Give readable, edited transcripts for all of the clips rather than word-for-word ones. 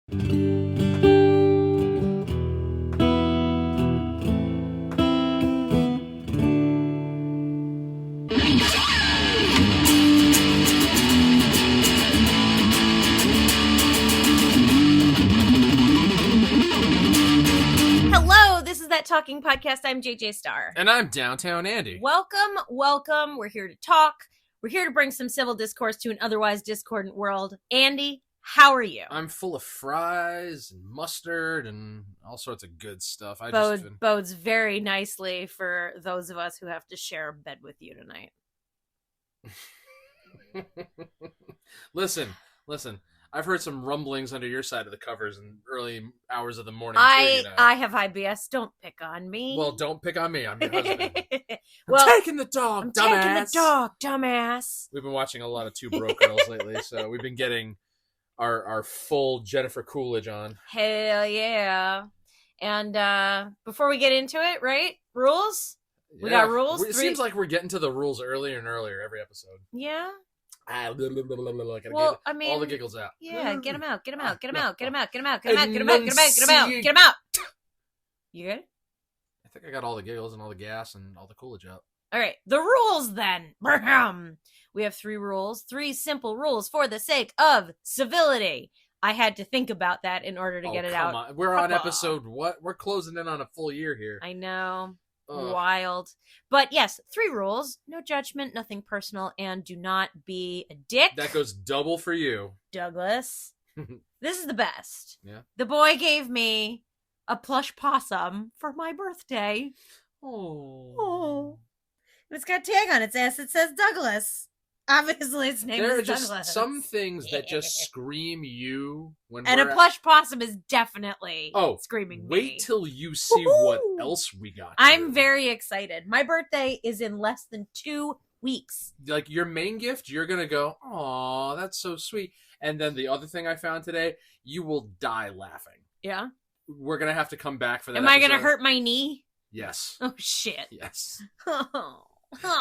Hello, this is That Talking Podcast. I'm JJ Starr. And I'm Downtown Andy. Welcome. We're here to talk. We're here to bring some civil discourse to an otherwise discordant world. Andy, how are you? I'm full of fries and mustard and all sorts of good stuff. Bodes very nicely for those of us who have to share a bed with you tonight. Listen. I've heard some rumblings under your side of the covers in early hours of the morning. I have IBS. Don't pick on me. Well, don't pick on me. I'm your husband. I'm taking the dog, dumbass. We've been watching a lot of Two Broke Girls lately, so we've been getting our full Jennifer Coolidge on. Hell yeah. And before we get into it, right? Rules? We got rules? It seems like we're getting to the rules earlier and earlier every episode. Yeah? All the giggles out. Yeah, get them out. You good? I think I got all the giggles and all the gas and all the Coolidge out. All right, the rules then. We have 3 rules, 3 simple rules for the sake of civility. I had to think about that in order to get it out. On. We're on episode what? We're closing in on a full year here. I know. Wild. But yes, 3 rules. No judgment, nothing personal, and do not be a dick. That goes double for you. Douglas. This is the best. Yeah. The boy gave me a plush possum for my birthday. Oh. It's got a tag on its ass that says Douglas. Obviously, its name is Douglas. There are just some things that just scream you when and a plush possum is definitely screaming me. Wait till you see what else we got. I'm very excited. My birthday is in less than 2 weeks. Like your main gift, you're going to go, "Aw, that's so sweet." And then the other thing I found today, you will die laughing. Yeah? We're going to have to come back for that Am I going to hurt my knee? Yes. Oh, shit. Yes. Oh,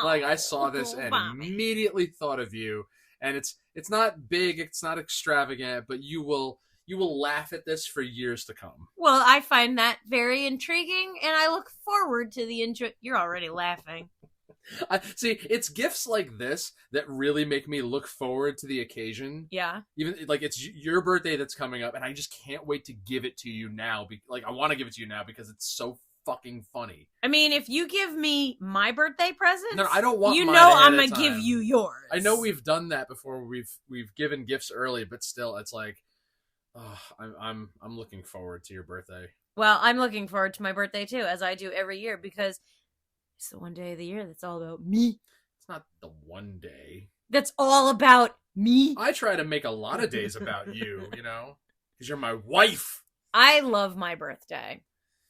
like I saw this and immediately thought of you, and it's not big, it's not extravagant, but you will laugh at this for years to come. Well, I find that very intriguing, and I look forward to the You're already laughing. See, it's gifts like this that really make me look forward to the occasion. Yeah. Even like it's your birthday that's coming up, and I just can't wait to give it to you now. I want to give it to you now because it's so fucking funny. I mean, if you give me my birthday present, no, I don't want. You know, I'm gonna give you yours. I know we've done that before. We've given gifts early, but still, it's like, I'm looking forward to your birthday. Well, I'm looking forward to my birthday too, as I do every year, because it's the one day of the year that's all about me. It's not the one day that's all about me. I try to make a lot of days about you, because you're my wife. I love my birthday.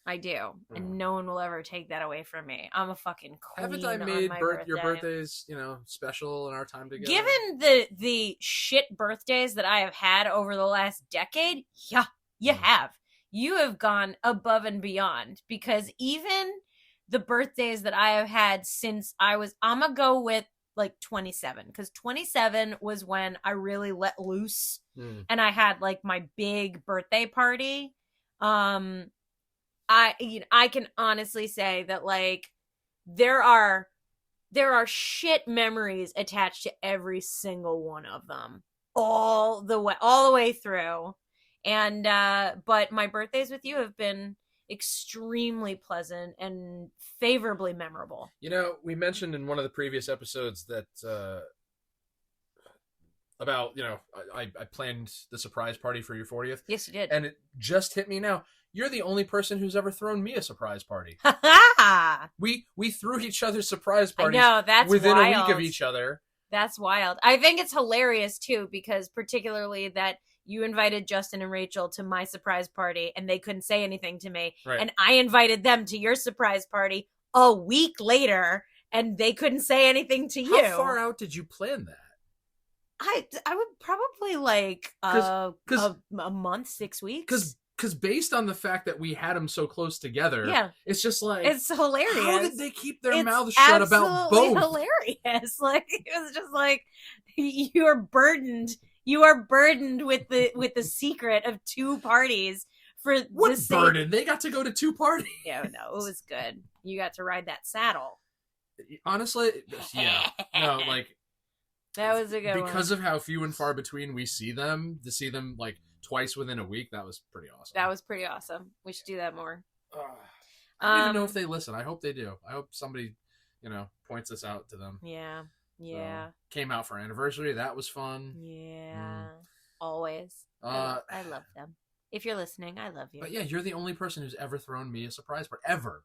I do. And no one will ever take that away from me. I'm a fucking queen. Haven't I made your birthdays, special in our time together? Given the shit birthdays that I have had over the last decade, yeah, you have. You have gone above and beyond, because even the birthdays that I have had since I'm going to go with like 27, because 27 was when I really let loose and I had like my big birthday party. I can honestly say that like there are shit memories attached to every single one of them all the way through. And but my birthdays with you have been extremely pleasant and favorably memorable. We mentioned in one of the previous episodes that about, I planned the surprise party for your 40th. Yes, you did. And it just hit me now. You're the only person who's ever thrown me a surprise party. We threw each other surprise parties within a week of each other. That's wild. I think it's hilarious, too, because particularly that you invited Justin and Rachel to my surprise party and they couldn't say anything to me. Right. And I invited them to your surprise party a week later and they couldn't say anything to you. How far out did you plan that? I would probably like a month, 6 weeks. Because based on the fact that we had them so close together, it's just like... It's hilarious. How did they keep their mouths shut about both? It's hilarious. Like, it was just like, you're burdened You are burdened with the secret of 2 parties for what burden? They got to go to 2 parties. Yeah, no, it was good. You got to ride that saddle. Honestly, yeah. No, like that was a good one. Because of how few and far between we see them, to see them like twice within a week, that was pretty awesome. That was pretty awesome. We should do that more. I don't even know if they listen. I hope they do. I hope somebody, points this out to them. Yeah. Came out for our anniversary. That was fun. Yeah. Always. I love them. If you're listening, I love you. But yeah, you're the only person who's ever thrown me a surprise party. Ever.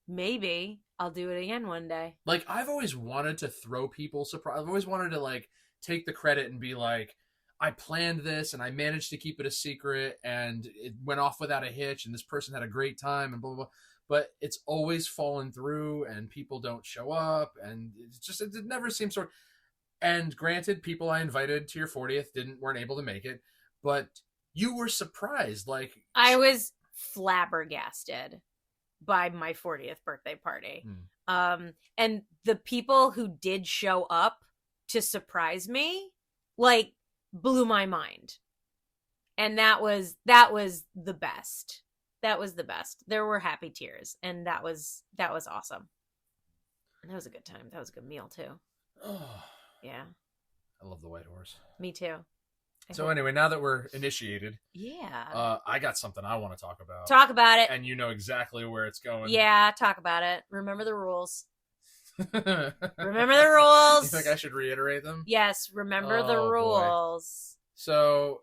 Maybe I'll do it again one day. Like, I've always wanted to throw people surprise. I've always wanted to, like, take the credit and be like, I planned this and I managed to keep it a secret and it went off without a hitch and this person had a great time and blah, blah, blah. But it's always fallen through and people don't show up and it never seems sort of... And granted, people I invited to your 40th weren't able to make it, but you were surprised. Like, I was flabbergasted by my 40th birthday party. And the people who did show up to surprise me, like, blew my mind. And that was the best. That was the best. There were happy tears, and that was awesome. And that was a good time. That was a good meal too. Oh, yeah. I love the White Horse. Me too. So anyway, now that we're initiated, yeah, I got something I want to talk about. Talk about it. And you know exactly where it's going. Yeah, talk about it. Remember the rules. Remember the rules. You think I should reiterate them? Yes, remember the rules. Boy. So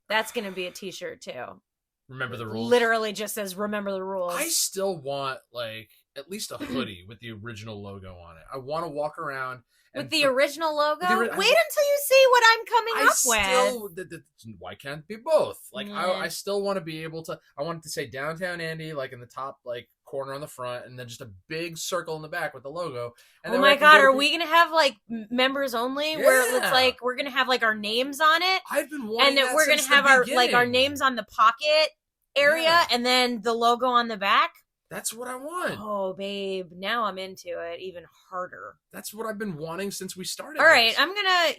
that's going to be a t-shirt too. Remember the rules. Literally just says remember the rules. I still want like at least a hoodie with the original logo on it. I want to walk around with the original logo? Wait until you see what I'm coming up with. Why can't it be both? Like, I still want to be able to... I want it to say Downtown Andy, like, in the top, like, corner on the front, and then just a big circle in the back with the logo. And oh my God, are we going to have, like, members only? Yeah. Where it's, like, we're going to have, like, our names on it? I've been wanting and that we're going to have our names on the pocket area, and then the logo on the back? That's what I want. Oh, babe. Now I'm into it even harder. That's what I've been wanting since we started. All right. I'm going to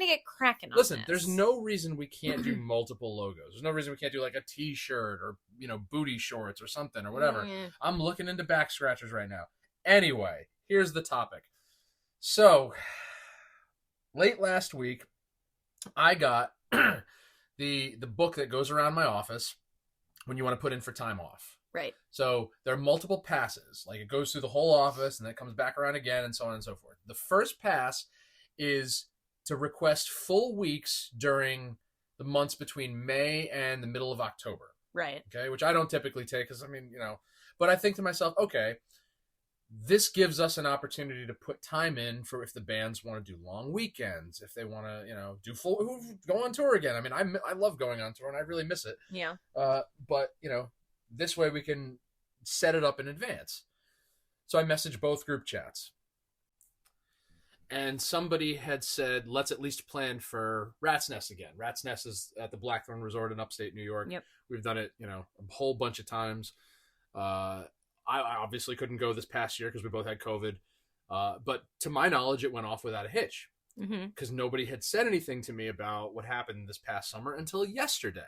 get cracking on Listen, this. There's no reason we can't do multiple logos. There's no reason we can't do like a t-shirt or, booty shorts or something or whatever. I'm looking into back scratchers right now. Anyway, here's the topic. So, late last week, I got the book that goes around my office when you want to put in for time off. Right. So there are multiple passes. Like it goes through the whole office and then it comes back around again and so on and so forth. The first pass is to request full weeks during the months between May and the middle of October. Right. Okay. Which I don't typically take because but I think to myself, okay, this gives us an opportunity to put time in for if the bands want to do long weekends, if they want to, go on tour again. I mean, I love going on tour and I really miss it. Yeah. But, this way we can set it up in advance. So I messaged both group chats. And somebody had said, let's at least plan for Rat's Nest again. Rat's Nest is at the Blackthorn Resort in upstate New York. Yep. We've done it, a whole bunch of times. I obviously couldn't go this past year because we both had COVID. But to my knowledge, it went off without a hitch. Because nobody had said anything to me about what happened this past summer until yesterday.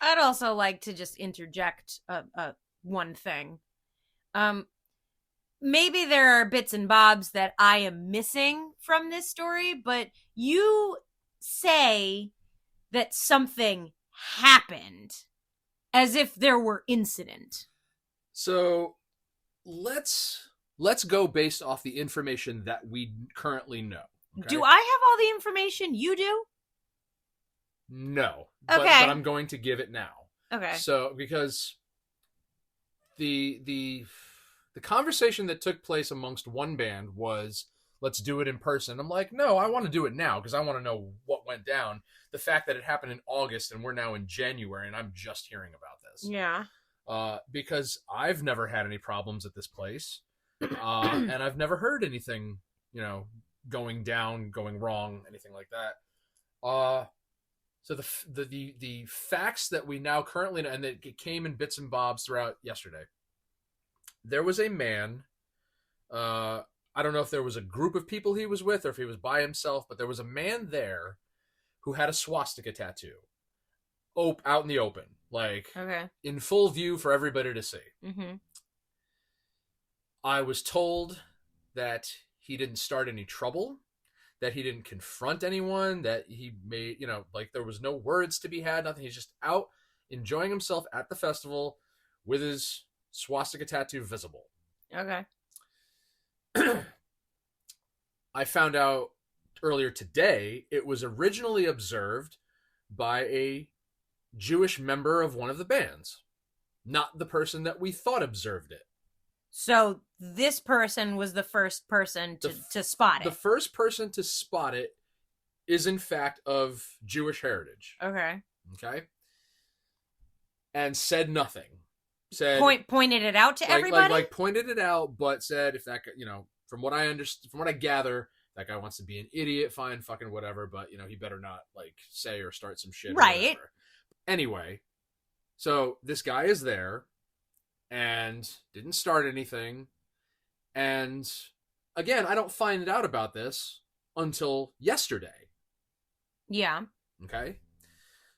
I'd also like to just interject one thing. Maybe there are bits and bobs that I am missing from this story, but you say that something happened as if there were incident. So let's go based off the information that we currently know. Okay? Do I have all the information you do? No. Okay. But I'm going to give it now. Okay. So, because the conversation that took place amongst one band was, let's do it in person. I'm like, no, I want to do it now because I want to know what went down. The fact that it happened in August and we're now in January and I'm just hearing about this. Yeah. Because I've never had any problems at this place. And I've never heard anything, going down, going wrong, anything like that. So the facts that we now currently know, and it came in bits and bobs throughout yesterday. There was a man, I don't know if there was a group of people he was with or if he was by himself, but there was a man there who had a swastika tattoo out in the open, like in full view for everybody to see. Mm-hmm. I was told that he didn't start any trouble, that he didn't confront anyone, that he made, like there was no words to be had, nothing. He's just out enjoying himself at the festival with his swastika tattoo visible. Okay. I found out earlier today it was originally observed by a Jewish member of one of the bands, not the person that we thought observed it. So this person was the first person to spot it. The first person to spot it is in fact of Jewish heritage. Okay. And said nothing. Said pointed it out to everybody? Like pointed it out, but said if that, from what I understand, from what I gather, that guy wants to be an idiot, fine, fucking whatever, but, he better not, like, say or start some shit. Right. Anyway, so this guy is there and didn't start anything. And, again, I don't find out about this until yesterday. Yeah. Okay?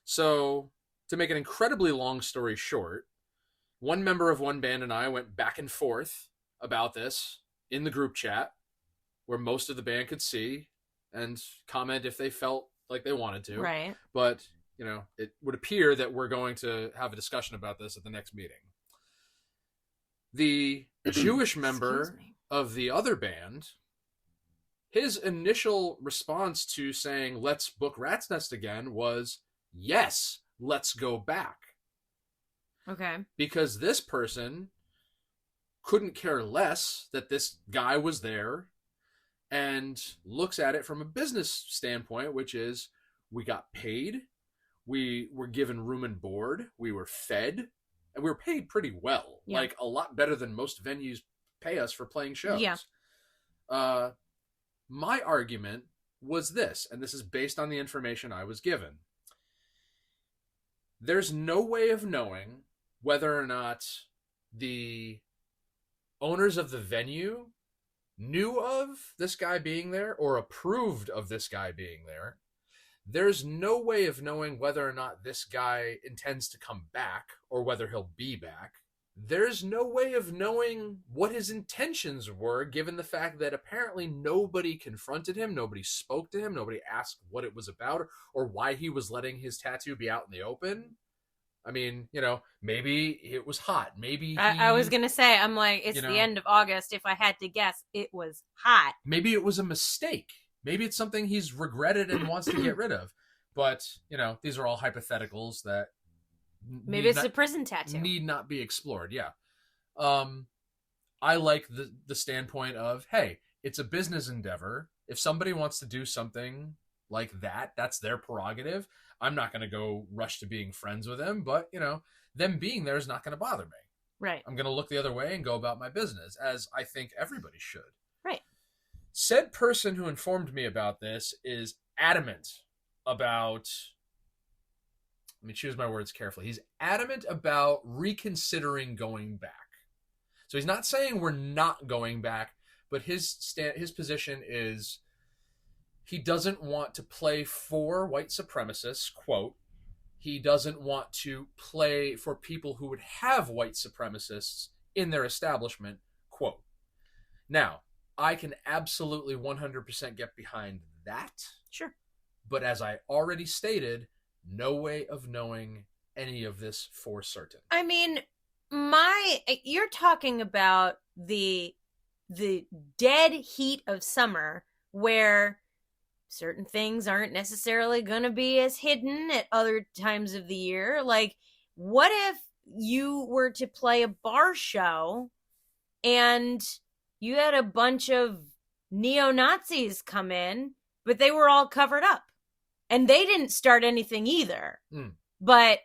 So, to make an incredibly long story short, one member of one band and I went back and forth about this in the group chat where most of the band could see and comment if they felt like they wanted to. Right. But, it would appear that we're going to have a discussion about this at the next meeting. The Jewish member of the other band, his initial response to saying, let's book Rat's Nest again was, yes, let's go back. Okay. Because this person couldn't care less that this guy was there and looks at it from a business standpoint, which is we got paid, we were given room and board, we were fed, and we were paid pretty well. Yeah. Like a lot better than most venues pay us for playing shows. Yeah. My argument was this, and this is based on the information I was given. There's no way of knowing whether or not the owners of the venue knew of this guy being there or approved of this guy being there. There's no way of knowing whether or not this guy intends to come back or whether he'll be back. There's no way of knowing what his intentions were, given the fact that apparently nobody confronted him, nobody spoke to him, nobody asked what it was about or why he was letting his tattoo be out in the open. I mean, maybe it was hot. Maybe I was going to say, I'm like, it's the end of August. If I had to guess, it was hot. Maybe it was a mistake. Maybe it's something he's regretted and wants to get rid of. But, these are all hypotheticals that maybe it's a prison tattoo. Need not be explored, yeah. I like the standpoint of, hey, it's a business endeavor. If somebody wants to do something like that, that's their prerogative. I'm not going to go rush to being friends with him, but, them being there is not going to bother me. Right. I'm going to look the other way and go about my business, as I think everybody should. Right. Said person who informed me about this is adamant about, let me choose my words carefully. He's adamant about reconsidering going back. So he's not saying we're not going back, but his position is he doesn't want to play for white supremacists, quote. He doesn't want to play for people who would have white supremacists in their establishment, quote. Now, I can absolutely 100% get behind that. Sure. But as I already stated, no way of knowing any of this for certain. I mean, you're talking about the dead heat of summer where certain things aren't necessarily going to be as hidden at other times of the year. Like, what if you were to play a bar show and you had a bunch of neo-Nazis come in, but they were all covered up and they didn't start anything either. But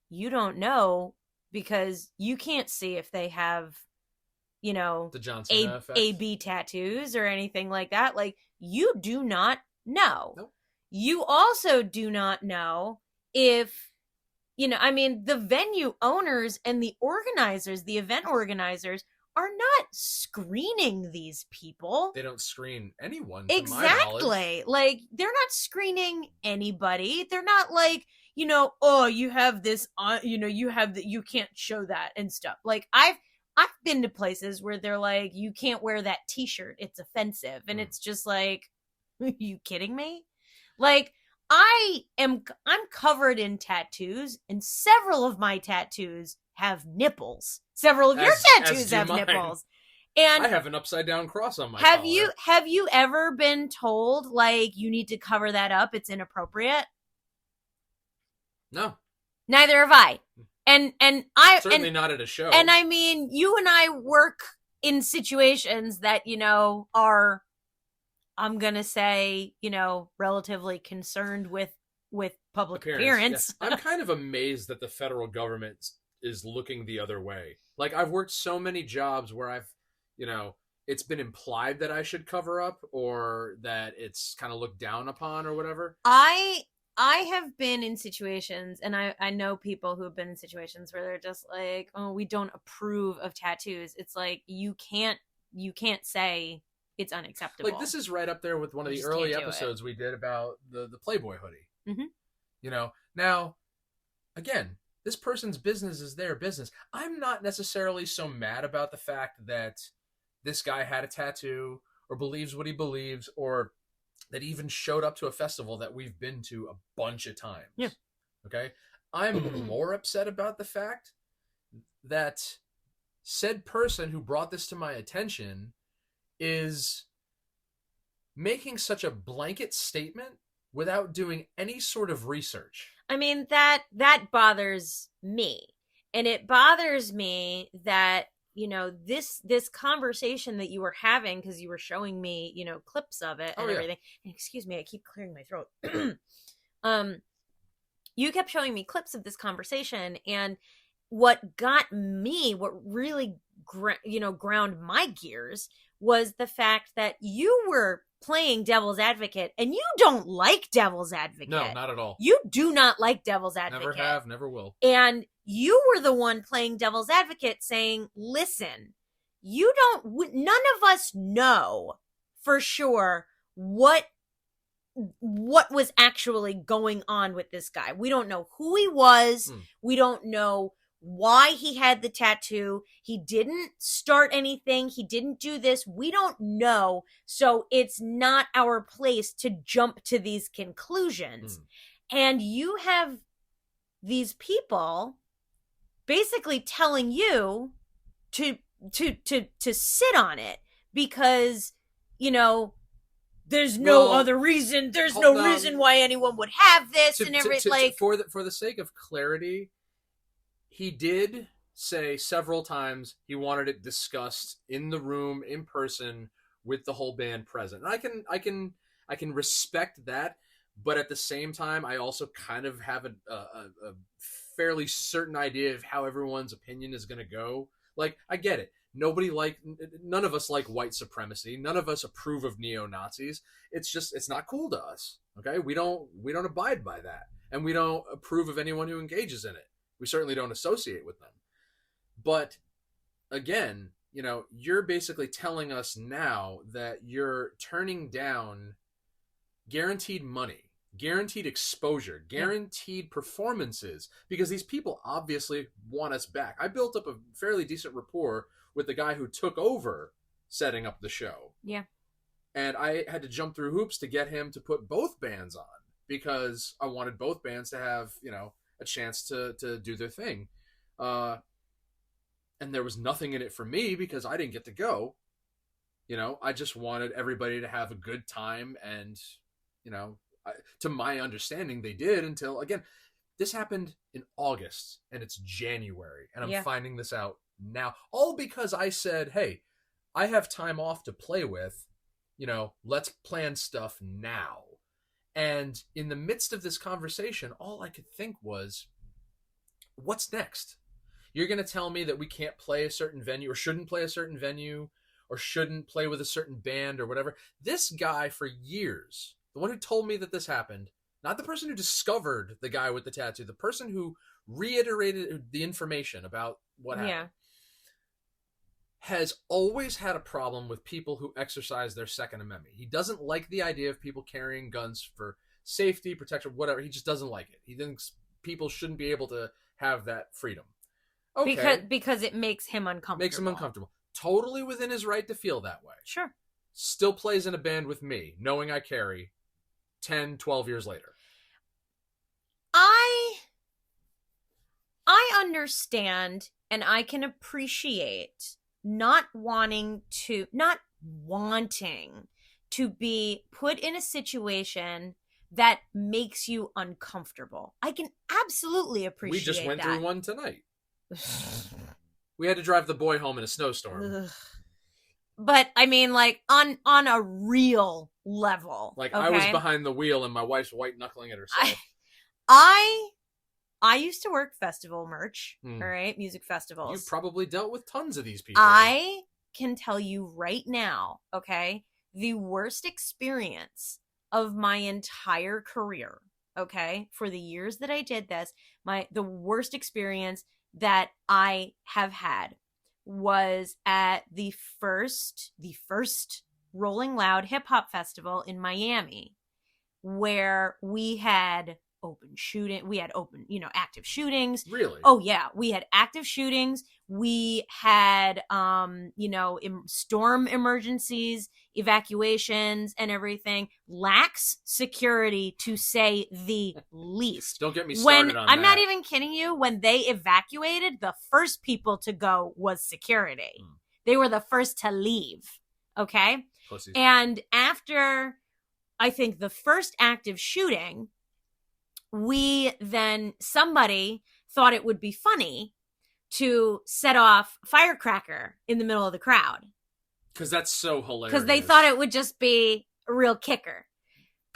you don't know because you can't see if they have, the Johnson AB tattoos or anything like that. Like, you do not know. Nope. You also do not know if, the venue owners and the organizers, the event organizers, are not screening these people. They don't screen anyone, to my knowledge. Exactly. Like, they're not screening anybody. They're not like, oh, you have this on, you can't show that and stuff. Like, I've been to places where they're like, you can't wear that t-shirt, it's offensive. And it's just like, are you kidding me? Like, I'm covered in tattoos, and several of my tattoos have nipples. Several of your tattoos have nipples. And I have an upside down cross on my collar. Have you ever been told, like, you need to cover that up, it's inappropriate? No. Neither have I. And I certainly not at a show. And I mean, you and I work in situations that, are, I'm gonna say, relatively concerned with public appearance. Yeah. I'm kind of amazed that the federal government is looking the other way. Like, I've worked so many jobs where I've, it's been implied that I should cover up, or that it's kind of looked down upon or whatever. I have been in situations, and I know people who have been in situations where they're just like, oh, we don't approve of tattoos. It's like, you can't say it's unacceptable. Like, this is right up there with one of the early episodes we did about the Playboy hoodie. Mm-hmm. Now, again, this person's business is their business. I'm not necessarily so mad about the fact that this guy had a tattoo, or believes what he believes, or that even showed up to a festival that we've been to a bunch of times. Yeah. Okay? I'm more upset about the fact that said person who brought this to my attention is making such a blanket statement without doing any sort of research. I mean, that bothers me. And it bothers me that, this conversation that you were having, because you were showing me, clips of it and everything. And excuse me, I keep clearing my throat. You kept showing me clips of this conversation, and what really ground my gears was the fact that you were playing devil's advocate, and you don't like devil's advocate. No, not at all. You do not like devil's advocate. Never have, never will. And you were the one playing devil's advocate, saying, listen, none of us know for sure what was actually going on with this guy. We don't know who he was. We don't know why he had the tattoo. He didn't start anything. He didn't do this. We don't know. So it's not our place to jump to these conclusions. And you have these people basically telling you to sit on it, because, there's no other reason. There's no reason why anyone would have this and everything. For the sake of clarity, he did say several times he wanted it discussed in the room, in person, with the whole band present. And I can respect that, but at the same time, I also kind of have a fairly certain idea of how everyone's opinion is going to go. Like, I get it. None of us like white supremacy. None of us approve of neo-Nazis. It's not cool to us. Okay? We don't abide by that. And we don't approve of anyone who engages in it. We certainly don't associate with them. But again, you're basically telling us now that you're turning down guaranteed money, guaranteed exposure, guaranteed performances, because these people obviously want us back. I built up a fairly decent rapport with the guy who took over setting up the show. Yeah. And I had to jump through hoops to get him to put both bands on, because I wanted both bands to have, a chance to do their thing. And there was nothing in it for me because I didn't get to go. I just wanted everybody to have a good time, and, to my understanding, they did, until, again, this happened in August and it's January, and I'm finding this out now, all because I said, hey, I have time off to play with, let's plan stuff now. And in the midst of this conversation, all I could think was, what's next? You're going to tell me that we can't play a certain venue, or shouldn't play a certain venue, or shouldn't play with a certain band or whatever. This guy for years, the one who told me that this happened, not the person who discovered the guy with the tattoo, the person who reiterated the information about what happened. has always had a problem with people who exercise their Second Amendment. He doesn't like the idea of people carrying guns for safety, protection, whatever. He just doesn't like it. He thinks people shouldn't be able to have that freedom. Okay. Because it makes him uncomfortable. Makes him uncomfortable. Totally within his right to feel that way. Sure. Still plays in a band with me, knowing I carry 10, 12 years later. I understand and I can appreciate not wanting to be put in a situation that makes you uncomfortable. I can absolutely appreciate that. We just went through one tonight. We had to drive the boy home in a snowstorm. Ugh. But I mean, like on a real level. Like okay? I was behind the wheel and my wife's white knuckling at herself. I used to work festival merch, all right, music festivals. You've probably dealt with tons of these people. I can tell you right now, okay, the worst experience of my entire career, okay, for the years that I did this, the worst experience that I have had was at the first Rolling Loud hip hop festival in Miami, where we had active shootings. Really? Oh yeah, we had active shootings. We had storm emergencies, evacuations, and everything. Lax security, to say the least. Don't get me started on that. I'm not even kidding you. When they evacuated, the first people to go was security. They were the first to leave. Okay? Pussies. And after, I think, the first active shooting, somebody thought it would be funny to set off firecracker in the middle of the crowd. Because that's so hilarious. Because they thought it would just be a real kicker.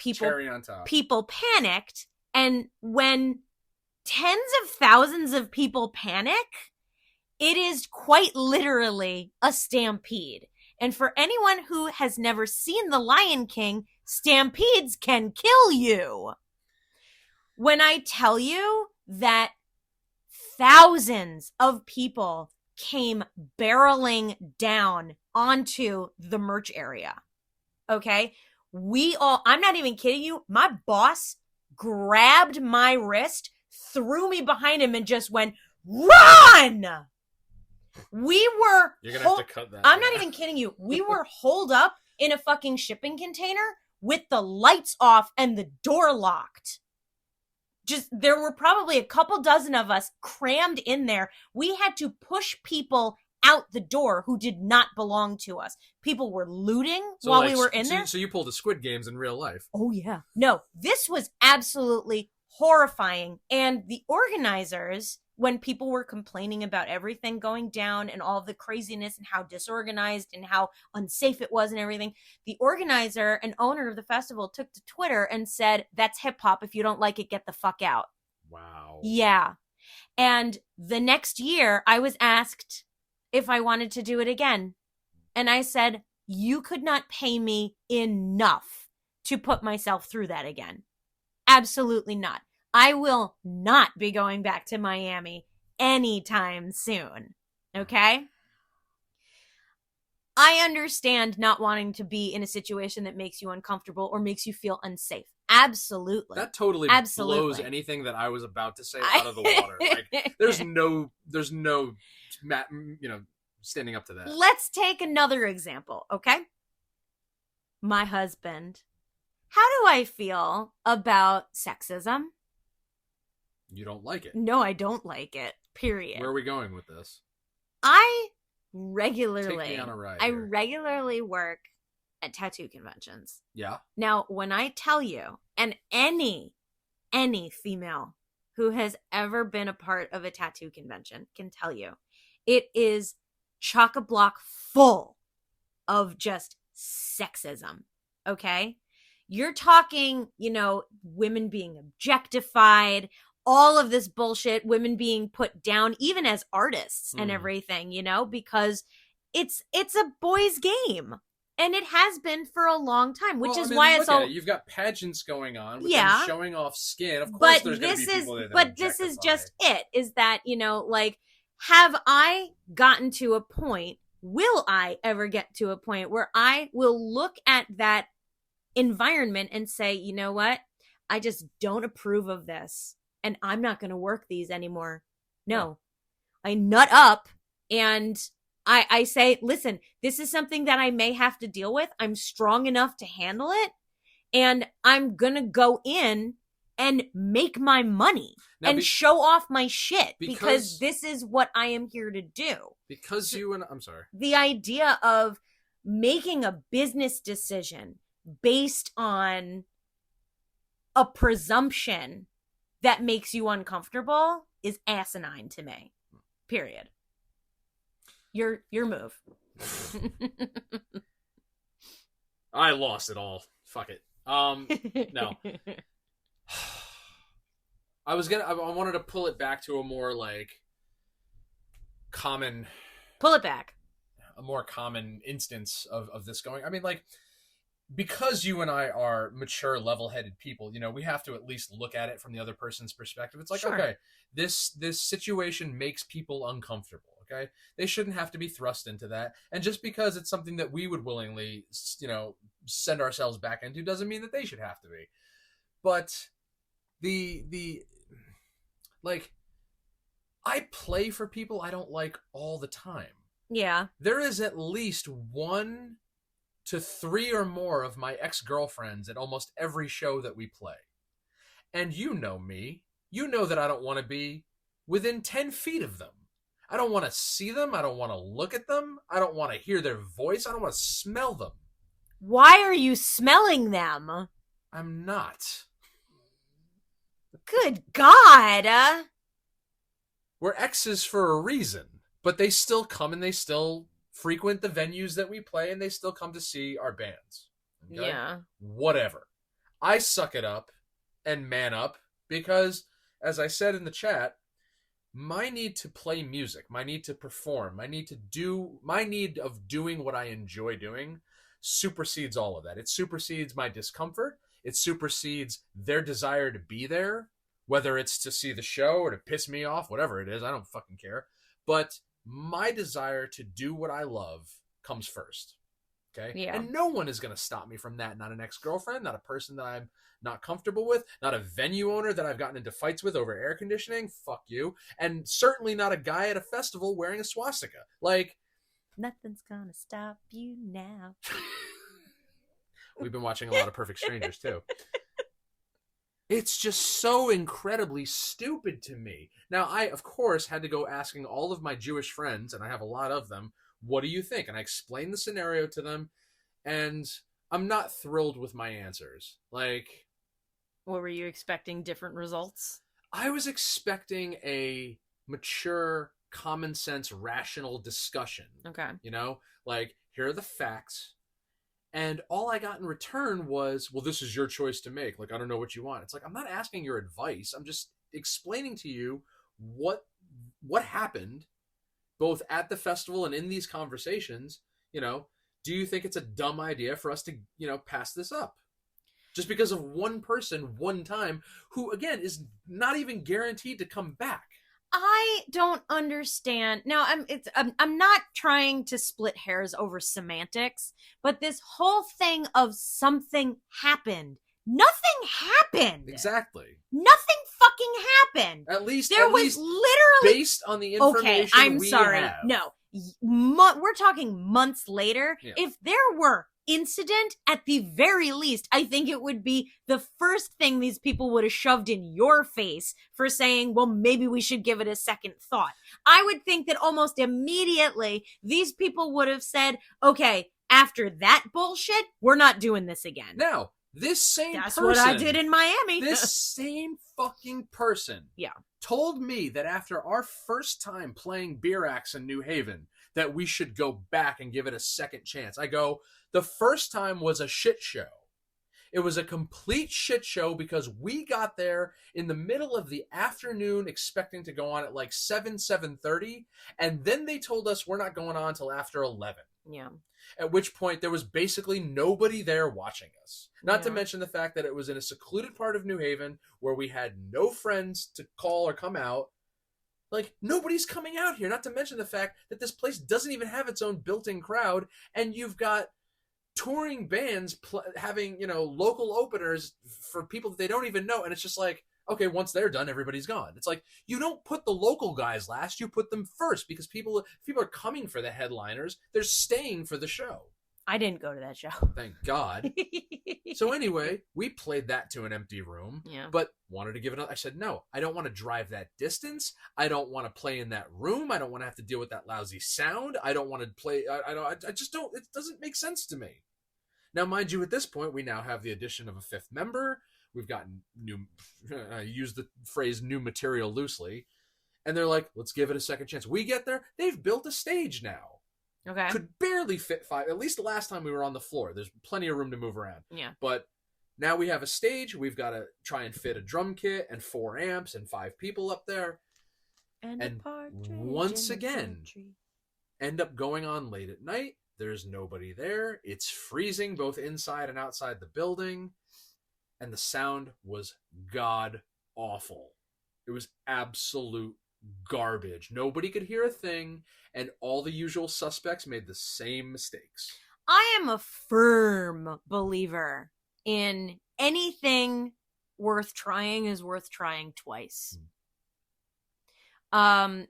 Cherry on top. People panicked, and when tens of thousands of people panic, it is quite literally a stampede. And for anyone who has never seen The Lion King, stampedes can kill you. When I tell you that thousands of people came barreling down onto the merch area, okay? I'm not even kidding you, my boss grabbed my wrist, threw me behind him, and just went, run! You're gonna have to cut that. I'm not even kidding you. We were holed up in a fucking shipping container with the lights off and the door locked. There were probably a couple dozen of us crammed in there. We had to push people out the door who did not belong to us. People were looting while we were in there. So you pulled the Squid Games in real life. Oh, yeah. No, this was absolutely horrifying. And the organizers, when people were complaining about everything going down and all the craziness and how disorganized and how unsafe it was and everything, the organizer and owner of the festival took to Twitter and said, that's hip hop. If you don't like it, get the fuck out. Wow. Yeah. And the next year I was asked if I wanted to do it again. And I said, you could not pay me enough to put myself through that again. Absolutely not. I will not be going back to Miami anytime soon. Okay? I understand not wanting to be in a situation that makes you uncomfortable or makes you feel unsafe. Absolutely. That totally blows anything that I was about to say out of the water. Like, there's no, standing up to that. Let's take another example, okay? My husband. How do I feel about sexism? You don't like it? No, I don't like it. Period. Where are we going with this? I regularly Take me on a ride I here. regularly work at tattoo conventions. Yeah. Now, when I tell you, and any female who has ever been a part of a tattoo convention can tell you, it is chock-a-block full of just sexism. Okay? You're talking, women being objectified, all of this bullshit, women being put down, even as artists and everything, because it's a boys' game. And it has been for a long time, which is why it's all... You've got pageants going on with them showing off skin. Of course there's going to be people there that But this is just it, is that, have I gotten to a point will I ever get to a point where I will look at that environment and say, you know what? I just don't approve of this and I'm not going to work these anymore. No, I nut up and I say, listen, this is something that I may have to deal with. I'm strong enough to handle it and I'm going to go in and make my money now, and show off my shit because this is what I am here to do. Because I'm sorry. The idea of making a business decision based on a presumption that makes you uncomfortable is asinine to me. Period. Your move. I lost it all. Fuck it. No. I wanted to pull it back to a more like common. Pull it back. A more common instance of this going. I mean, like, because you and I are mature, level-headed people, you know, we have to at least look at it from the other person's perspective. It's like, sure. Okay, this situation makes people uncomfortable. Okay, they shouldn't have to be thrust into that. And just because it's something that we would willingly, you know, send ourselves back into doesn't mean that they should have to be. But like, I play for people I don't like all the time. Yeah. There is at least 1 to 3 or more of my ex-girlfriends at almost every show that we play. And you know me. You know that I don't want to be within 10 feet of them. I don't want to see them. I don't want to look at them. I don't want to hear their voice. I don't want to smell them. Why are you smelling them? I'm not. Good God. We're exes for a reason, but they still come and they still frequent the venues that we play and they still come to see our bands. Okay? Yeah. Whatever. I suck it up and man up because, as I said in the chat, my need to play music, my need to perform, my need of doing what I enjoy doing supersedes all of that. It supersedes my discomfort. It supersedes their desire to be there, whether it's to see the show or to piss me off, whatever it is. I don't fucking care. But my desire to do what I love comes first. Okay? Yeah. And no one is going to stop me from that. Not an ex-girlfriend, not a person that I'm not comfortable with, not a venue owner that I've gotten into fights with over air conditioning. Fuck you. And certainly not a guy at a festival wearing a swastika. Like, nothing's going to stop you now. We've been watching a lot of Perfect Strangers, too. It's just so incredibly stupid to me. Now, I, of course, had to go asking all of my Jewish friends, and I have a lot of them, what do you think? And I explained the scenario to them, and I'm not thrilled with my answers. Like, what were you expecting? Different results? I was expecting a mature, common sense, rational discussion. Okay. You know, like, here are the facts. And all I got in return was, well, this is your choice to make. Like, I don't know what you want. It's like, I'm not asking your advice. I'm just explaining to you what happened both at the festival and in these conversations. You know, do you think it's a dumb idea for us to, you know, pass this up? Just because of one person, one time, who, again, is not even guaranteed to come back. I don't understand. Now, I'm not trying to split hairs over semantics, but this whole thing of something happened. Nothing happened. Exactly. Nothing fucking happened. At least literally based on the information. Okay, I'm sorry. Have. No, we're talking months later. Yeah. If there were incident, at the very least, I think it would be the first thing these people would have shoved in your face for saying, well, maybe we should give it a second thought. I would think that almost immediately these people would have said, okay, after that bullshit, we're not doing this again. Now, this same That's person, what I did in Miami. This same fucking person told me that after our first time playing Beer Axe in New Haven, that we should go back and give it a second chance. I go, the first time was a shit show. It was a complete shit show because we got there in the middle of the afternoon expecting to go on at like 7:30, and then they told us we're not going on until after 11. Yeah. At which point there was basically nobody there watching us. Not to mention the fact that it was in a secluded part of New Haven where we had no friends to call or come out. Like, nobody's coming out here, not to mention the fact that this place doesn't even have its own built-in crowd, and you've got touring bands having, local openers for people that they don't even know, and it's just like, okay, once they're done, everybody's gone. It's like, you don't put the local guys last, you put them first, because people are coming for the headliners, they're staying for the show. I didn't go to that show. Thank God. So anyway, we played that to an empty room, but wanted to give it. I said, no, I don't want to drive that distance. I don't want to play in that room. I don't want to have to deal with that lousy sound. I don't want to play. I just don't. It doesn't make sense to me. Now, mind you, at this point, we now have the addition of a fifth member. We've gotten new. I use the phrase "new material" loosely, and they're like, let's give it a second chance. We get there. They've built a stage now. Okay. Could barely fit 5. At least the last time we were on the floor. There's plenty of room to move around. Yeah. But now we have a stage. We've got to try and fit a drum kit and 4 amps and 5 people up there. And once again, end up going on late at night. There's nobody there. It's freezing both inside and outside the building. And the sound was god awful. It was absolute garbage. Nobody could hear a thing, and all the usual suspects made the same mistakes. I am a firm believer in anything worth trying is worth trying twice. And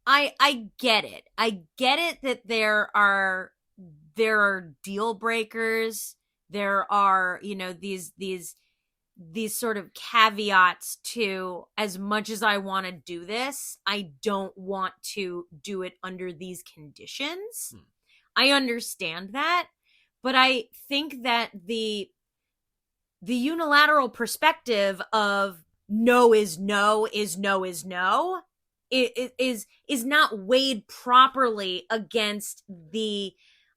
I get it. I get it that there are deal breakers. There are, these sort of caveats to, as much as I want to do this, I don't want to do it under these conditions. I understand that, but I think that the unilateral perspective of no is no is no is no is not weighed properly against the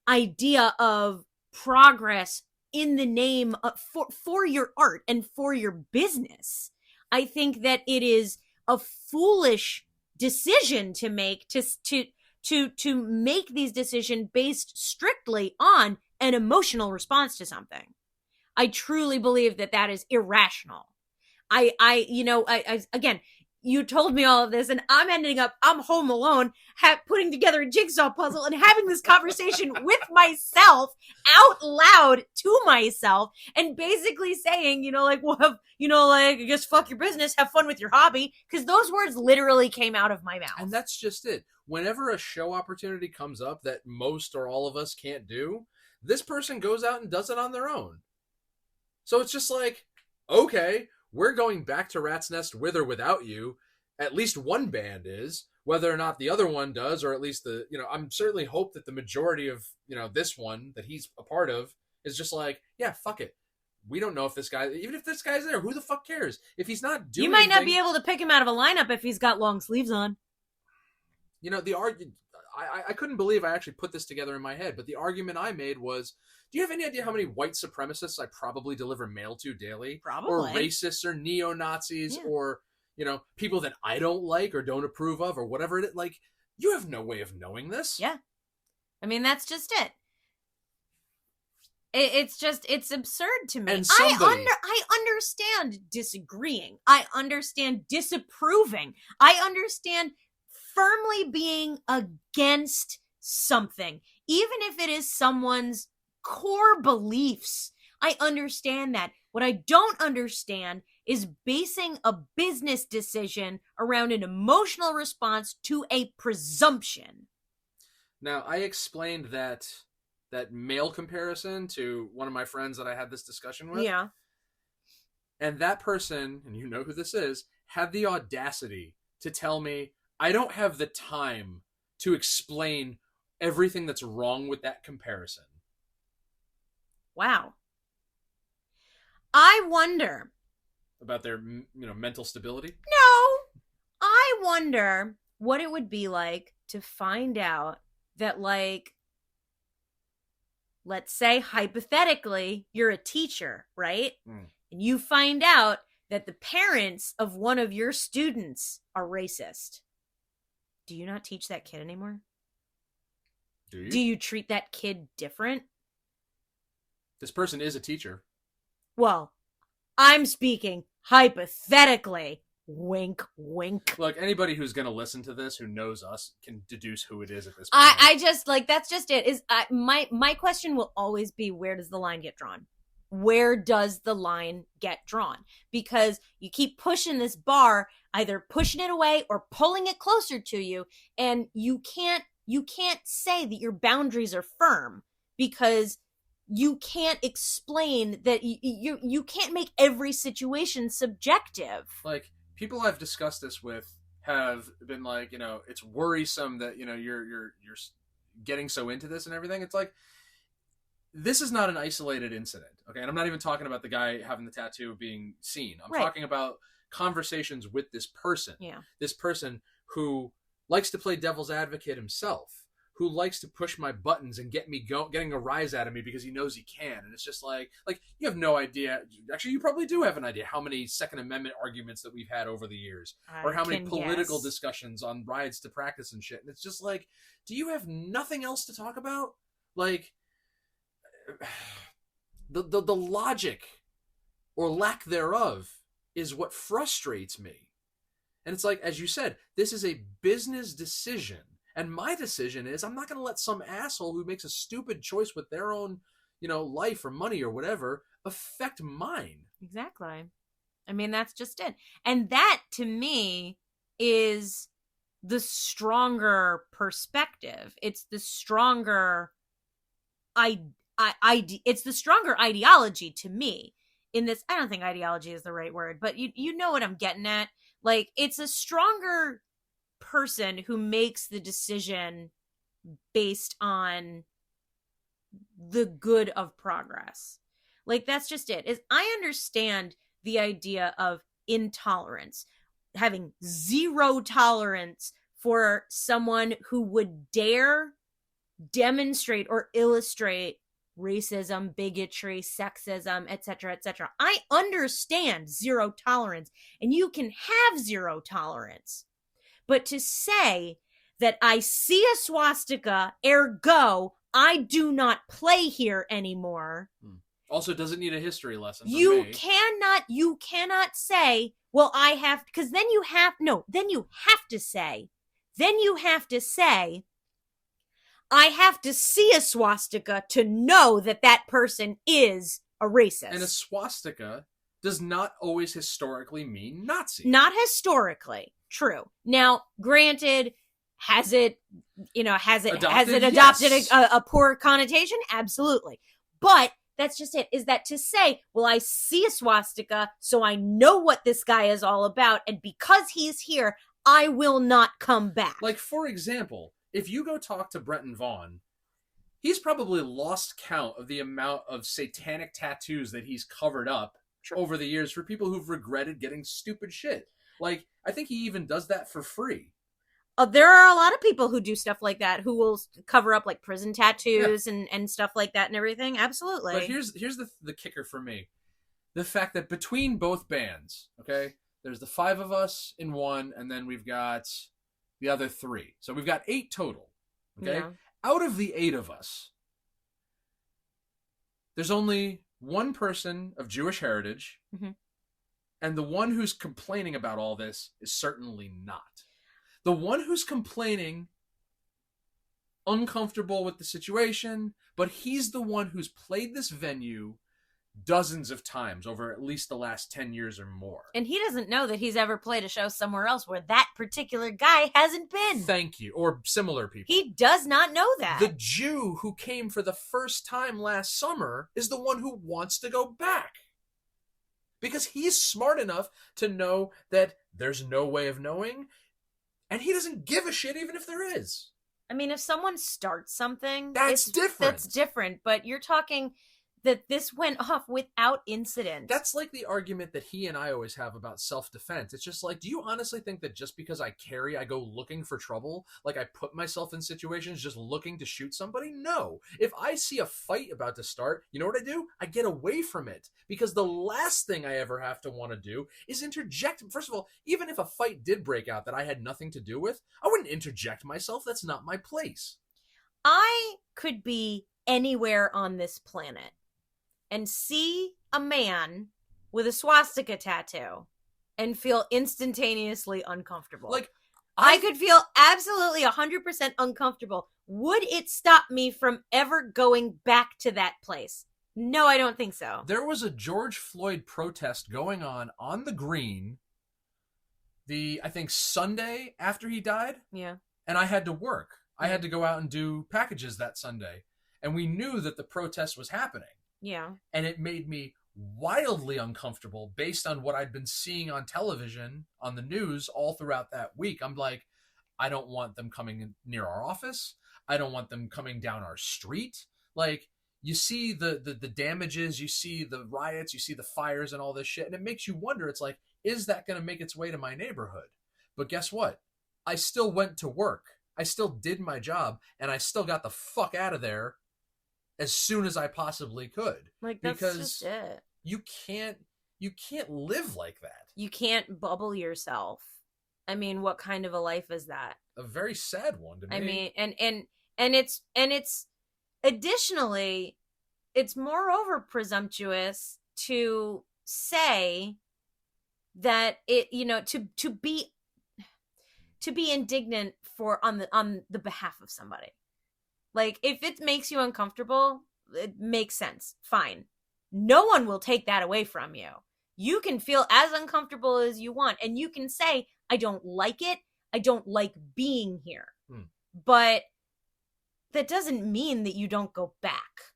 idea of progress in the name of, for your art and for your business. I think that it is a foolish decision to make to make these decisions based strictly on an emotional response to something. I truly believe that is irrational. Again, you told me all of this, and I'm home alone, putting together a jigsaw puzzle and having this conversation with myself out loud to myself, and basically saying, I guess fuck your business, have fun with your hobby, because those words literally came out of my mouth. And that's just it. Whenever a show opportunity comes up that most or all of us can't do, this person goes out and does it on their own. So it's just like, okay, we're going back to Rat's Nest with or without you. At least one band is. Whether or not the other one does, or at least I'm certainly hope that the majority of, this one that he's a part of is just like, yeah, fuck it. We don't know if this guy, even if this guy's there, who the fuck cares? If he's not doing You might not be able to pick him out of a lineup if he's got long sleeves on. The argument, I couldn't believe I actually put this together in my head, but the argument I made was, do you have any idea how many white supremacists I probably deliver mail to daily? Probably. Or racists or neo-Nazis or, people that I don't like or don't approve of or whatever it is. Like, you have no way of knowing this. Yeah. I mean, that's just it. It's absurd to me. And somebody... I understand disagreeing. I understand disapproving. I understand firmly being against something, even if it is someone's core beliefs. I understand that. What I don't understand is basing a business decision around an emotional response to a presumption. Now, I explained that male comparison to one of my friends that I had this discussion with. Yeah. And that person, and you know who this is, had the audacity to tell me, I don't have the time to explain everything that's wrong with that comparison. Wow. I wonder. About their, mental stability? No. I wonder what it would be like to find out that, let's say hypothetically, you're a teacher, right? And you find out that the parents of one of your students are racist. Do you not teach that kid anymore? Do you? Do you treat that kid different? This person is a teacher. Well, I'm speaking hypothetically. Wink, wink. Look, anybody who's going to listen to this who knows us can deduce who it is at this point. I just, like, that's just it. My question will always be, where does the line get drawn? Where does the line get drawn? Because you keep pushing this bar, either pushing it away or pulling it closer to you, and you can't say that your boundaries are firm, because you can't explain that you can't make every situation subjective. Like, people I've discussed this with have been like, it's worrisome that, you're getting so into this and everything. It's like, this is not an isolated incident, okay? And I'm not even talking about the guy having the tattoo being seen. I'm talking about conversations with this person. Yeah. This person who likes to play devil's advocate himself, who likes to push my buttons and getting a rise out of me because he knows he can. And it's just like you have no idea. Actually, you probably do have an idea how many Second Amendment arguments that we've had over the years, or how many political discussions on rides to practice and shit. And it's just like, do you have nothing else to talk about? Like, the logic or lack thereof is what frustrates me. And it's like, as you said, this is a business decision. And my decision is, I'm not going to let some asshole who makes a stupid choice with their own, life or money or whatever affect mine. Exactly. I mean, that's just it. And that, to me, is the stronger perspective. It's the stronger it's the stronger ideology to me in this. I don't think ideology is the right word, but you know what I'm getting at. Like, it's a stronger person who makes the decision based on the good of progress. Like, that's just it. Is I understand the idea of intolerance, having zero tolerance for someone who would dare demonstrate or illustrate racism, bigotry, sexism, etc., etc. I understand zero tolerance, and you can have zero tolerance. But to say that I see a swastika, ergo, I do not play here anymore. Also, doesn't need a history lesson. You cannot say, well, I have, because then you have to say, I have to see a swastika to know that person is a racist. And a swastika does not always historically mean Nazi. Not historically. True. Now, granted, has it adopted a poor connotation? Absolutely. But that's just it. Is that to say, well, I see a swastika, so I know what this guy is all about, and because he's here, I will not come back. Like, for example, if you go talk to Brenton Vaughn, he's probably lost count of the amount of satanic tattoos that he's covered up over the years for people who've regretted getting stupid shit. Like, I think he even does that for free. There are a lot of people who do stuff like that, who will cover up, like, prison tattoos and stuff like that and everything. Absolutely. But here's the kicker for me. The fact that between both bands, okay, there's the 5 of us in one, and then we've got the other 3. So we've got 8 total. Okay? Yeah. Out of the 8 of us, there's only one person of Jewish heritage, and the one who's complaining about all this is certainly not. The one who's complaining, uncomfortable with the situation, but he's the one who's played this venue dozens of times over at least the last 10 years or more. And he doesn't know that he's ever played a show somewhere else where that particular guy hasn't been. Thank you. Or similar people. He does not know that. The Jew who came for the first time last summer is the one who wants to go back. Because he's smart enough to know that there's no way of knowing, and he doesn't give a shit even if there is. I mean, if someone starts something, that's different. That's different, but you're talking that this went off without incident. That's like the argument that he and I always have about self-defense. It's just like, do you honestly think that just because I carry, I go looking for trouble? Like, I put myself in situations just looking to shoot somebody? No. If I see a fight about to start, you know what I do? I get away from it. Because the last thing I ever have to want to do is interject. First of all, even if a fight did break out that I had nothing to do with, I wouldn't interject myself. That's not my place. I could be anywhere on this planet and see a man with a swastika tattoo and feel instantaneously uncomfortable. Like, I could feel absolutely 100% uncomfortable. Would it stop me from ever going back to that place? No, I don't think so. There was a George Floyd protest going on the green, I think Sunday after he died. Yeah. And I had to work. I had to go out and do packages that Sunday. And we knew that the protest was happening. Yeah. And it made me wildly uncomfortable based on what I'd been seeing on television, on the news all throughout that week. I'm like, I don't want them coming in near our office. I don't want them coming down our street. Like, you see the damages, you see the riots, you see the fires and all this shit. And it makes you wonder, it's like, is that going to make its way to my neighborhood? But guess what? I still went to work. I still did my job, and I still got the fuck out of there as soon as I possibly could. Like, that's because just it. You can't live like that. You can't bubble yourself. I mean, what kind of a life is that? A very sad one to me. I mean, and it's additionally, it's moreover presumptuous to say that it, you know, to be indignant on the behalf of somebody. Like, if it makes you uncomfortable, it makes sense. Fine. No one will take that away from you. You can feel as uncomfortable as you want, and you can say, I don't like it. I don't like being here. But that doesn't mean that you don't go back.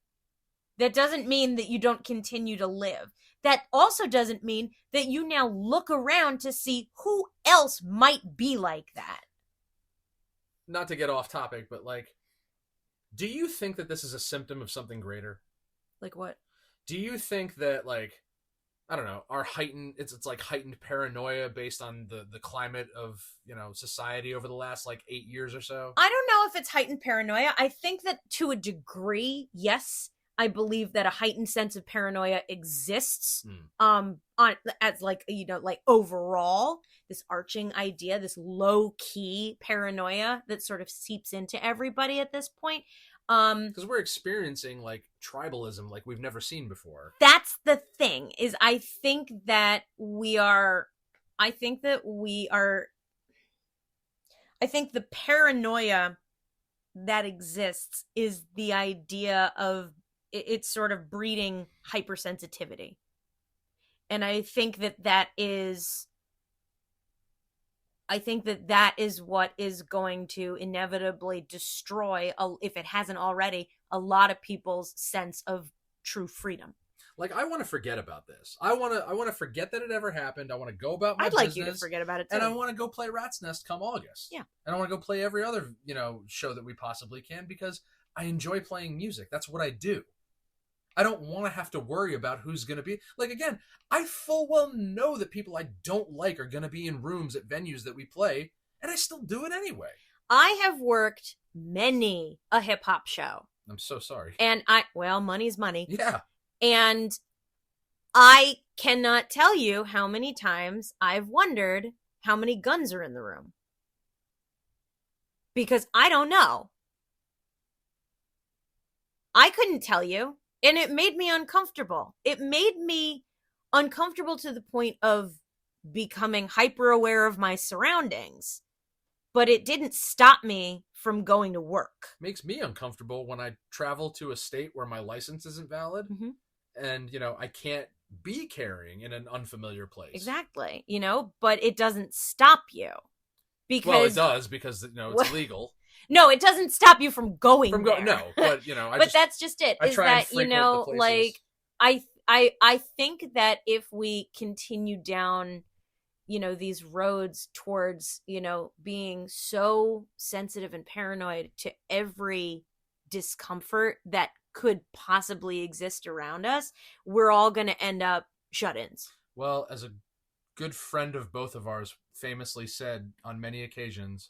That doesn't mean that you don't continue to live. That also doesn't mean that you now look around to see who else might be like that. Not to get off topic, but like, do you think that this is a symptom of something greater? Like what? Do you think that, like, I don't know, it's like heightened paranoia based on the climate of, you know, society over the last like 8 years or so? I don't know if it's heightened paranoia. I think that to a degree, yes. I believe that a heightened sense of paranoia exists, as like, you know, like overall, this arching idea, this low key paranoia that sort of seeps into everybody at this point. Because we're experiencing like tribalism like we've never seen before. That's the thing, is I think the paranoia that exists is the idea of it's sort of breeding hypersensitivity. And I think that is what is going to inevitably destroy, if it hasn't already, a lot of people's sense of true freedom. Like, I want to forget about this. I want to forget that it ever happened. I want to go about my business. I'd like you to forget about it too. And I want to go play Rat's Nest come August. Yeah. And I want to go play every other, you know, show that we possibly can, because I enjoy playing music. That's what I do. I don't want to have to worry about who's going to be. Like, again, I full well know that people I don't like are going to be in rooms at venues that we play, and I still do it anyway. I have worked many a hip-hop show. I'm so sorry. And money's money. Yeah. And I cannot tell you how many times I've wondered how many guns are in the room. Because I don't know. I couldn't tell you. And it made me uncomfortable. It made me uncomfortable to the point of becoming hyper aware of my surroundings. But it didn't stop me from going to work. Makes me uncomfortable when I travel to a state where my license isn't valid. Mm-hmm. And, you know, I can't be carrying in an unfamiliar place. Exactly. You know, but it doesn't stop you. Because, well, it does, because, you know, it's illegal. No, it doesn't stop you from going there. No, but, you know, that's just it. Is that, you know, like, I think that if we continue down, you know, these roads towards, you know, being so sensitive and paranoid to every discomfort that could possibly exist around us, we're all going to end up shut-ins. Well, as a good friend of both of ours famously said on many occasions,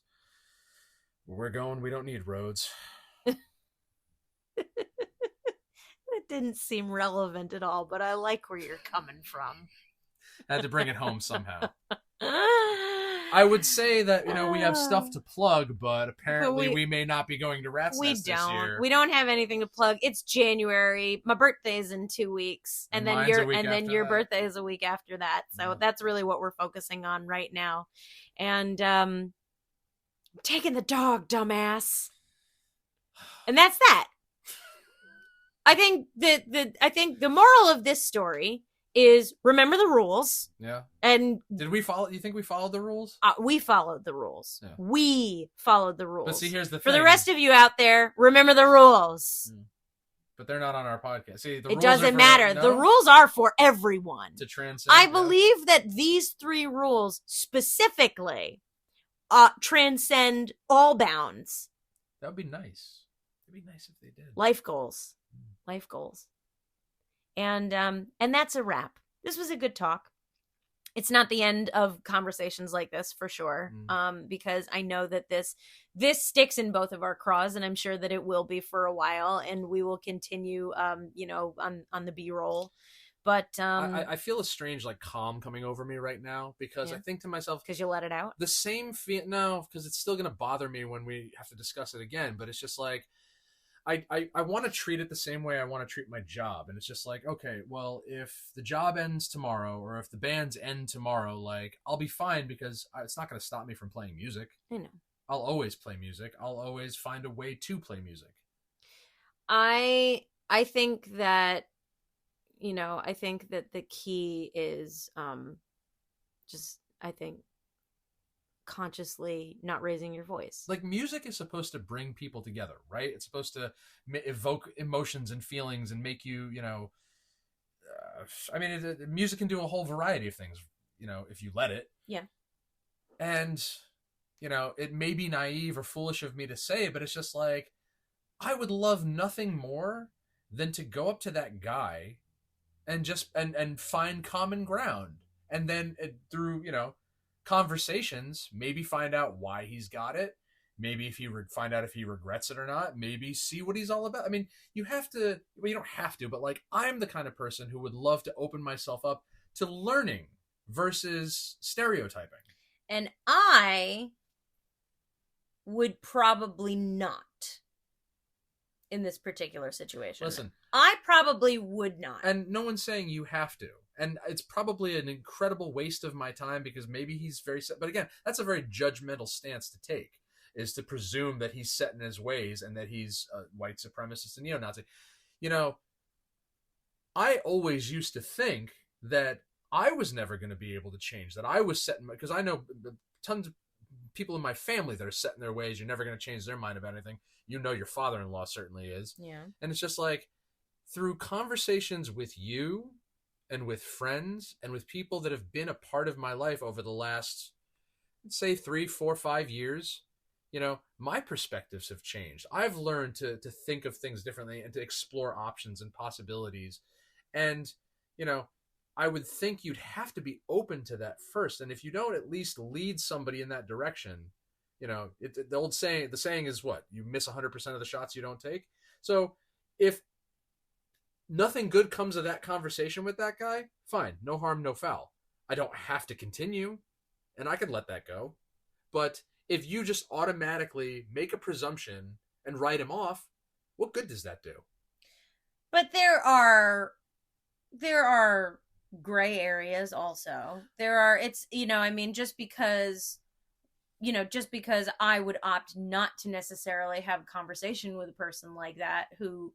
where we're going, we don't need roads. It didn't seem relevant at all, but I like where you're coming from. I had to bring it home somehow. I would say that, we have stuff to plug, but apparently we may not be going to Rat's Nest this year. We don't have anything to plug. It's January. My birthday's in 2 weeks, and then your birthday is a week after that. So that's really what we're focusing on right now. And taking the dog, dumbass. And that's that. I think the moral of this story is remember the rules. Yeah. And did we follow? You think we followed the rules? We followed the rules. Yeah. We followed the rules. But see, here's the thing. For the rest of you out there, remember the rules. But they're not on our podcast. See, it doesn't matter. No? The rules are for everyone. To transcend. I believe that these 3 rules specifically transcend all bounds. That would be nice. It'd be nice if they did. Life goals. Life goals. And that's a wrap. This was a good talk. It's not the end of conversations like this for sure. Because I know that this sticks in both of our craws, and I'm sure that it will be for a while, and we will continue on the B-roll. But I feel a strange calm coming over me right now, because I think to myself, because you let it out. The same feel. No, because it's still gonna bother me when we have to discuss it again. But it's just I want to treat it the same way I want to treat my job. And it's just okay, well, if the job ends tomorrow, or if the bands end tomorrow, I'll be fine, because it's not going to stop me from playing music. I know. I'll always play music. I'll always find a way to play music. I think that, I think that the key is consciously not raising your voice. Music is supposed to bring people together, right? It's supposed to evoke emotions and feelings and make you, music can do a whole variety of things, if you let it. Yeah. And, it may be naive or foolish of me to say, but it's just I would love nothing more than to go up to that guy and just, and find common ground. And then through, conversations, maybe find out why he's got it, maybe find out if he regrets it or not, maybe see what he's all about. You don't have to, but I'm the kind of person who would love to open myself up to learning versus stereotyping. And I would probably not in this particular situation. Listen, I probably would not. And no one's saying you have to. And it's probably an incredible waste of my time, because maybe he's very set. But again, that's a very judgmental stance to take, is to presume that he's set in his ways and that he's a white supremacist and neo-Nazi. I always used to think that I was never going to be able to change, that I was set in, because I know tons of people in my family that are set in their ways. You're never going to change their mind about anything. Your father-in-law certainly is. Yeah. And it's just through conversations with you and with friends and with people that have been a part of my life over the last, let's say, 3, 4, 5 years, my perspectives have changed. I've learned to think of things differently and to explore options and possibilities. And, I would think you'd have to be open to that first. And if you don't at least lead somebody in that direction, the saying is what? You miss 100% of the shots you don't take. So if nothing good comes of that conversation with that guy, fine. No harm, no foul. I don't have to continue, and I can let that go. But if you just automatically make a presumption and write him off, what good does that do? But there are gray areas also. Just because I would opt not to necessarily have a conversation with a person like that, who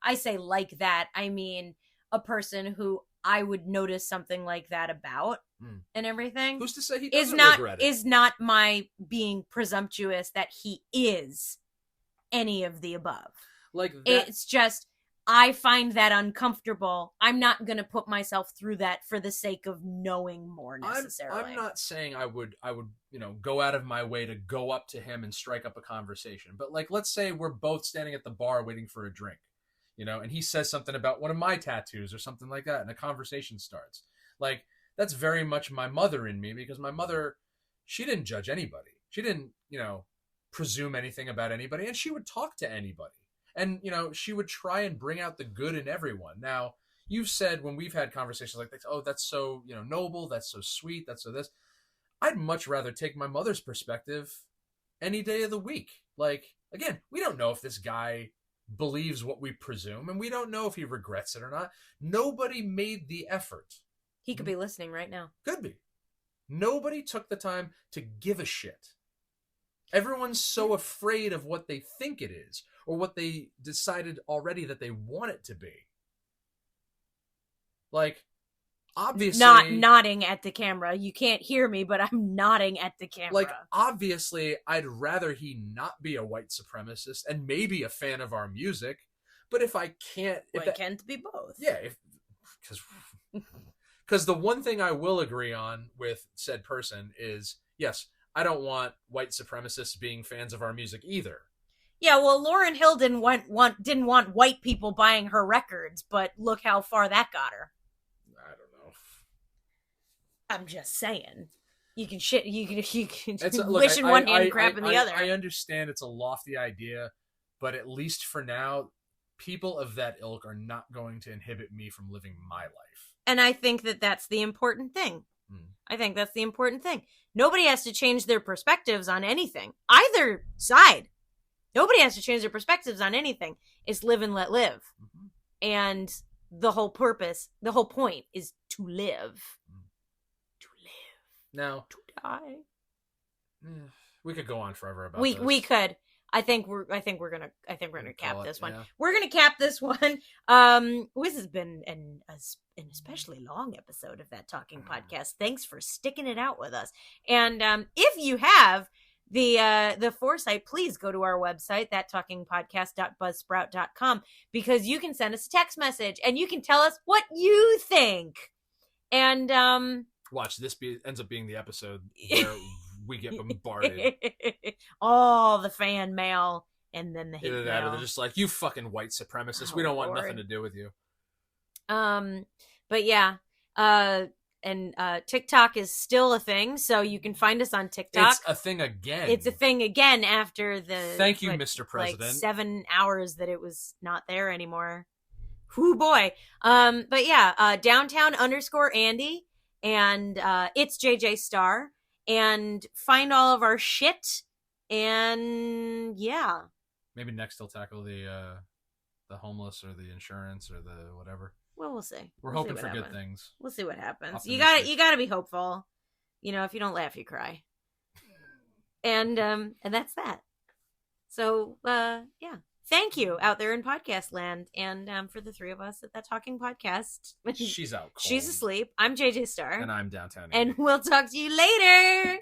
I say like that, I mean a person who I would notice something like that about and everything. Who's to say he doesn't regret it? Is not my being presumptuous that he is any of the above. It's just, I find that uncomfortable. I'm not going to put myself through that for the sake of knowing more necessarily. I'm not saying I would, go out of my way to go up to him and strike up a conversation. But let's say we're both standing at the bar waiting for a drink, and he says something about one of my tattoos or something like that, and a conversation starts. That's very much my mother in me, because my mother, she didn't judge anybody. She didn't, presume anything about anybody, and she would talk to anybody. And, she would try and bring out the good in everyone. Now, you've said when we've had conversations like this, oh, that's so, noble, that's so sweet, that's so this. I'd much rather take my mother's perspective any day of the week. Like, again, we don't know if this guy believes what we presume, and we don't know if he regrets it or not. Nobody made the effort. He could be listening right now. Could be. Nobody took the time to give a shit. Everyone's so afraid of what they think it is, or what they decided already that they want it to be. Like, obviously... Not nodding at the camera. You can't hear me, but I'm nodding at the camera. Like, obviously, I'd rather he not be a white supremacist and maybe a fan of our music. But if I can't... It can be both. Yeah, because the one thing I will agree on with said person is, yes, I don't want white supremacists being fans of our music either. Yeah, well, Lauryn Hill didn't want white people buying her records, but look how far that got her. I don't know. I'm just saying. You can wish Look, in one hand and crap in the other. I understand it's a lofty idea, but at least for now, people of that ilk are not going to inhibit me from living my life. And I think that that's the important thing. I think that's the important thing. Nobody has to change their perspectives on anything. Either side. Nobody has to change their perspectives on anything. It's live and let live. Mm-hmm. And the whole point is to live. To live. Now, to die. We could go on forever about this. We could. I think we're gonna cap this one. Yeah. We're gonna cap this one. This has been an especially long episode of That Talking Podcast. Thanks for sticking it out with us. And if you have the foresight, please go to our website, thattalkingpodcast.buzzsprout.com, because you can send us a text message and you can tell us what you think. And watch, this ends up being the episode where we get bombarded. All the fan mail and then the hate Either that mail. or they're just like, you fucking white supremacists. We don't want nothing to do with you. But yeah, and TikTok is still a thing, so you can find us on TikTok. It's a thing again. It's a thing again after the... Thank you, Mr. President. 7 hours that it was not there anymore. Whoo boy. But yeah, downtown_Andy, and it's JJ Star, and find all of our shit, and yeah. Maybe next he'll tackle the homeless or the insurance or the whatever. Well, we'll see. We're hoping for good things. We'll see what happens. Optimistic. You gotta be hopeful. You know, if you don't laugh, you cry. And that's that. So yeah. Thank you out there in podcast land, and for the three of us at That Talking Podcast. She's out cold. She's asleep. I'm JJ Star. And I'm downtown. And we'll talk to you later.